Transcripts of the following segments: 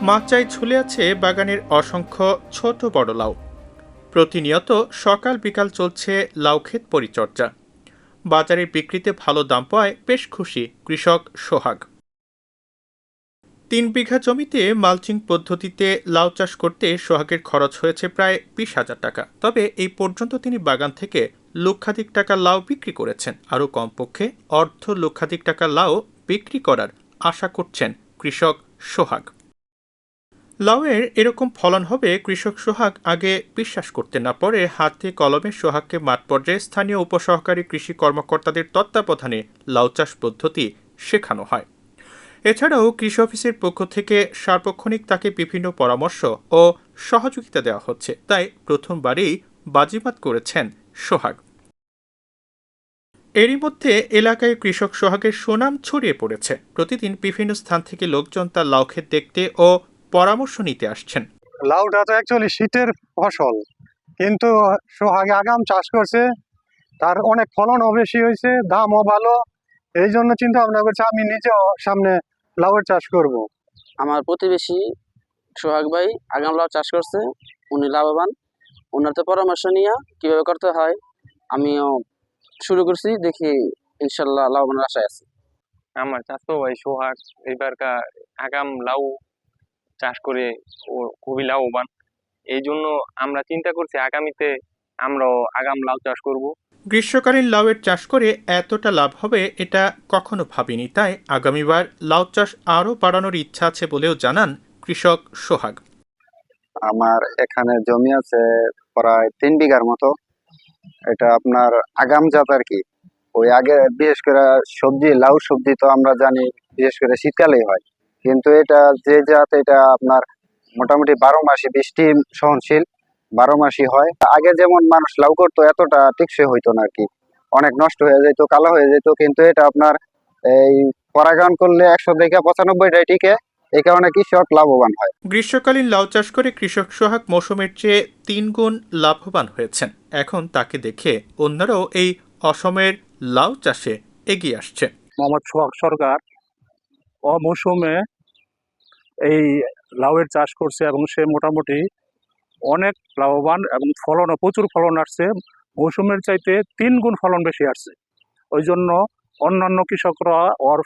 মাচায় ঝুলে আছে বাগানের অসংখ্য ছোট বড় লাউ। প্রতিনিয়ত সকাল বিকাল চলছে লাউ ক্ষেত পরিচর্যা। বাজারে বিক্রিতে ভালো দাম পায় বেশ খুশি কৃষক সোহাগ। ৩ বিঘা জমিতে মালচিং পদ্ধতিতে লাউ চাষ করতে সোহাগের খরচ হয়েছে প্রায় ২০,০০০ টাকা। তবে এই পর্যন্ত তিনি বাগান থেকে লক্ষাধিক টাকা লাউ বিক্রি করেছেন। আরও কমপক্ষে লক্ষাধিক টাকা লাউ বিক্রি করার আশা করছেন কৃষক সোহাগ। লাউয়ের এরকম ফলন হবে কৃষক সোহাগ আগে বিশ্বাস করতে না পারে হাতে কলমে সোহাগকে মাঠ পর্যায়ে স্থানীয় উপসহকারী কৃষি কর্মকর্তাদের তত্ত্বাবধানে লাউ চাষ পদ্ধতি শেখানো হয়। এছাড়াও কৃষি অফিসের পক্ষ থেকে সার্বক্ষণিক তাকে বিভিন্ন পরামর্শ ও সহযোগিতা দেওয়া হচ্ছে। তাই প্রথমবারই বাজিমাত করেছেন সোহাগ। এরই মধ্যে এলাকায় কৃষক সোহাগের সুনাম ছড়িয়ে পড়েছে। প্রতিদিন বিভিন্ন স্থান থেকে লোকজন তার লাউ ক্ষেত দেখতে ও পরামর্শ নিতে আসছেন। লাউটা তো অ্যাকচুয়ালি শীতের ফসল, কিন্তু সোহাগে আগাম চাষ করছে, তার অনেক ফলনও বেশি হয়েছে, দামও ভালো। এই জন্য চিন্তা ভাবনা করছি আমি নিজেও সামনে লাউয়ের চাষ করব। আমার প্রতিবেশী সোহাগ ভাই আগাম লাউ চাষ করছে, উনি লাভবান। ওনার তো পরামর্শ নিয়ে কিভাবে করতে হয় আমিও শুরু করছি, দেখি ইনশাল্লাহ লাভবানের আশায় আছে। আমার চাচতো ভাই সোহাগ এবারকার আগাম লাউ চাষ করে ও খুবই লাভবান। এই জন্য আমরা চিন্তা করছি আগামীতে আমরাও আগাম লাউ চাষ করব। গ্রীষ্মকালীন লাউয়ের চাষ করে এতটা লাভ হবে এটা কখনো ভাবিনি। তাই আগামীবার লাউ চাষ আরও বাড়ানোর ইচ্ছা আছে বলেও জানান কৃষক সোহাগ। আমার এখানে জমি আছে প্রায় ৩ বিঘার মতো। এটা আপনার আগাম জাত আর কি। ওই আগে বিশেষ করে সবজি, লাউ সবজি তো আমরা জানি বিশেষ করে শীতকালেই হয়, কিন্তু এটা যে জাত এটা আপনার মোটামুটি 12 মাসই বৃষ্টি সহনশীল, 12 মাসই হয়। আগে যেমন মানুষ লাউ করতো এতটা টেকসই হইতো না আর কি, অনেক নষ্ট হয়ে যেত, কালো হয়ে যেত। কিন্তু এটা আপনার এই পরাগায়ন করলে 100 থেকে 95টাই টিকে, এই কারণে কৃষক লাভবান হয়। গ্রীষ্মকালীন লাউ চাষ করে কৃষক সোহাগ মৌসুমের চেয়ে 3 গুণ লাভবান হয়েছেন। এখন তাকে দেখে অন্যরাও এই অসমের লাউ চাষে এগিয়ে আসছে। মোহাম্মদ সোহাগ সরকার অমৌসুমে এই লাউয়ের চাষ করছে এবং সে মোটামুটি অনেক লাভবান এবং ফলনও প্রচুর ফলন আসছে, মৌসুমের চাইতে 3 গুণ ফলন বেশি আসছে। ওই জন্য অন্যান্য কৃষকরা ওর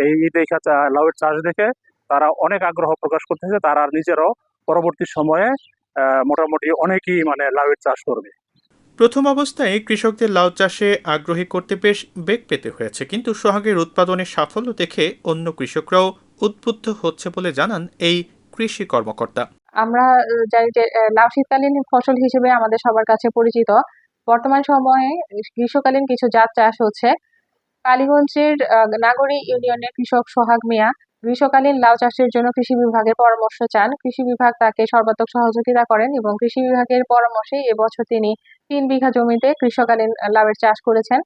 এই দেখা লাউয়ের চাষ দেখে তারা অনেক আগ্রহ প্রকাশ করতেছে। তারা নিজেরাও পরবর্তী সময়ে মোটামুটি অনেকেই লাউয়ের চাষ করবে। প্রথম অবস্থায় কৃষকদের লাউ চাষে আগ্রহী করতে বেশ বেগ পেতে হয়েছে, কিন্তু সোহাগের উৎপাদনের সাফল্য দেখে অন্য কৃষকরাও উদ্বুদ্ধ হচ্ছে বলে জানান এই কৃষি কর্মকর্তা। আমরা জানি যে লাউ শীতকালীন ফসল হিসেবে আমাদের সবার কাছে পরিচিত। বর্তমান সময়ে গ্রীষ্মকালীন কিছু জাত চাষ হচ্ছে। কালীগঞ্জের নাগরী ইউনিয়নের কৃষক সোহাগ মিয়া গ্রীষ্মকালীন লাউ চাষের জন্য কৃষি বিভাগের পরামর্শ চান। কৃষি বিভাগ তাকে সর্বাত্মক সহযোগিতা করেন এবং কৃষি বিভাগের পরামর্শে এবছর তিনি 3 বিঘা জমিতে গ্রীষ্মকালীন লাউয়ের চাষ করেছেন।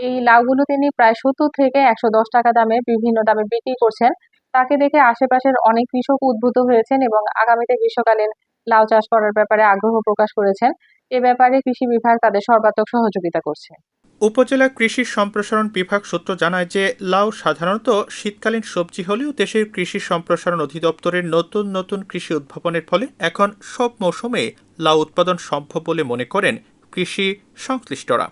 এই লাউগুলো তিনি প্রায় 70 থেকে 110 টাকা দামে বিভিন্ন দামে বিক্রি করছেন। তাকে দেখে আশেপাশের অনেক কৃষক উদ্বুদ্ধ হয়েছেন এবং আগামীতে গ্রীষ্মকালীন লাউ চাষ করার ব্যাপারে আগ্রহ প্রকাশ করেছেন। এ ব্যাপারে কৃষি বিভাগ তাদের সর্বাত্মক সহযোগিতা করছে। উপজেলা কৃষি সম্প্রসারণ বিভাগ সূত্র জানায় যে লাউ সাধারণত শীতকালীন সবজি হলেও দেশের কৃষি সম্প্রসারণ অধিদপ্তরের নতুন নতুন কৃষি উদ্ভাবনের ফলে এখন সব মৌসুমে লাউ উৎপাদন সম্ভব বলে মনে করেন কৃষি সংশ্লিষ্টরা।